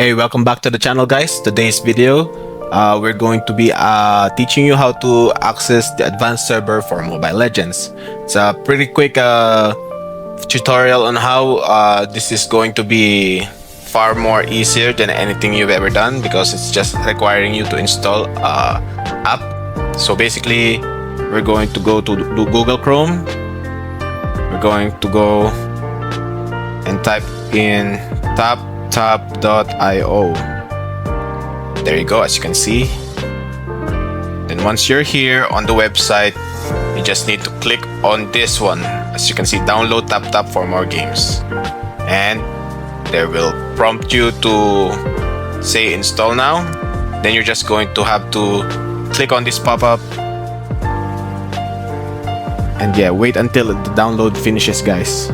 Hey, welcome back to the channel, guys. Today's video, we're going to be teaching you how to access the advanced server for Mobile Legends. It's a pretty quick tutorial on how this is going to be far more easier than anything you've ever done, because it's just requiring you to install app. So basically, we're going to go to Google Chrome. We're going to go and type in tap.io. There you go, as you can see. Then once you're here on the website, you just need to click on this one. As you can see, download TapTap for more games. And there will prompt you to say install now. Then you're just going to have to click on this pop-up. And yeah, wait until the download finishes, guys.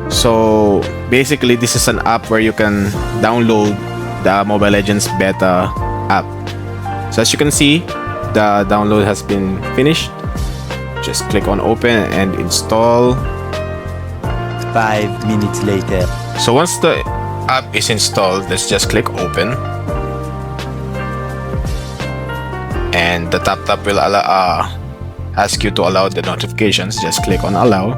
So basically, this is an app where you can download the Mobile Legends beta app. So as you can see, the download has been finished. Just click on open and install. 5 minutes later. So once the app is installed, let's just click open. And the TapTap will ask you to allow the notifications. Just click on allow.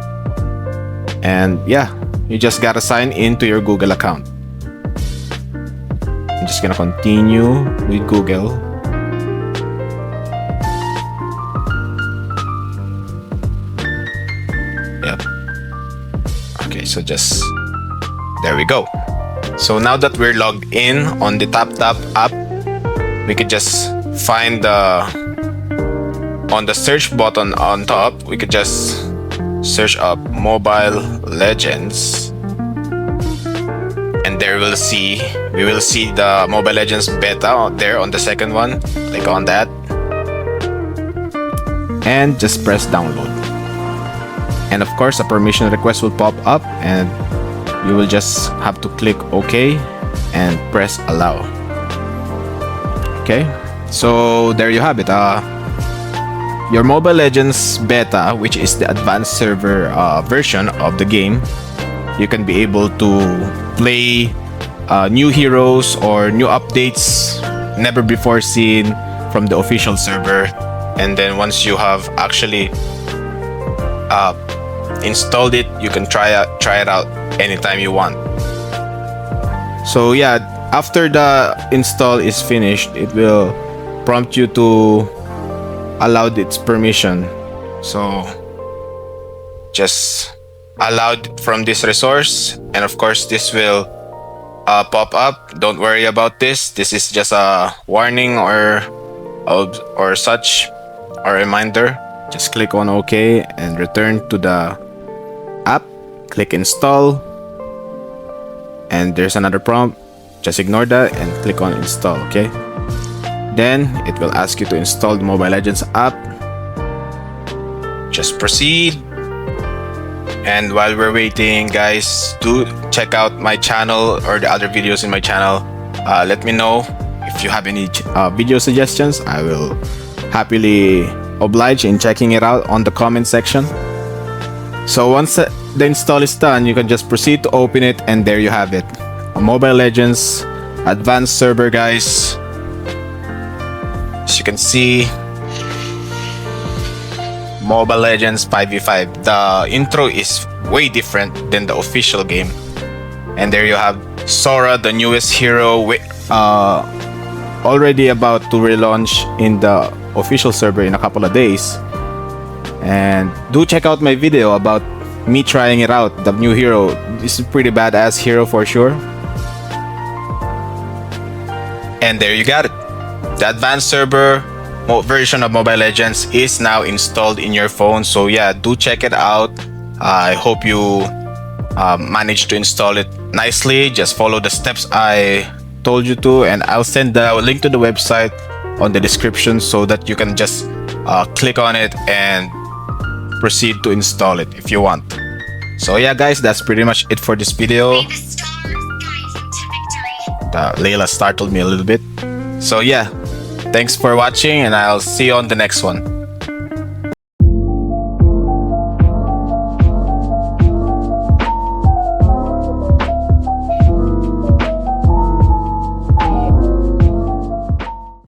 And yeah, you just gotta sign in to your Google account. I'm just gonna continue with Google. Yep. Okay, so just there we go. So now that we're logged in on the TapTap app, we could just find on the search button on top, we could just search up Mobile Legends, and there we will see the Mobile Legends beta out there on the second one. Click on that and just press download, and of course a permission request will pop up, and you will just have to click OK and press allow. Okay, so there you have it. Your Mobile Legends beta, which is the advanced server version of the game, you can be able to play new heroes or new updates never before seen from the official server. And then once you have actually installed it, you can try it out anytime you want. So yeah, after the install is finished, it will prompt you to allowed its permission. So just allowed from this resource, and of course this will pop up. Don't worry about this. This is just a warning or such, a reminder. Just click on OK and return to the app. Click install, and there's another prompt. Just ignore that and click on install. Okay, then it will ask you to install the Mobile Legends app. Just proceed. And while we're waiting, guys, do check out my channel or the other videos in my channel. Let me know if you have any video suggestions. I will happily oblige in checking it out on the comment section. So once the install is done, you can just proceed to open it, and there you have it. A Mobile Legends advanced server, guys. As you can see, Mobile Legends 5v5. The intro is way different than the official game. And there you have Sora, the newest hero, already about to relaunch in the official server in a couple of days. And do check out my video about me trying it out, the new hero. This is a pretty badass hero for sure. And there you got it. The advanced server version of Mobile Legends is now installed in your phone. So yeah, do check it out. I hope you managed to install it nicely. Just follow the steps I told you to, and I'll send the link to the website on the description so that you can just click on it and proceed to install it if you want. So yeah, guys, that's pretty much it for this video. Layla startled me a little bit. So yeah, thanks for watching, and I'll see you on the next one.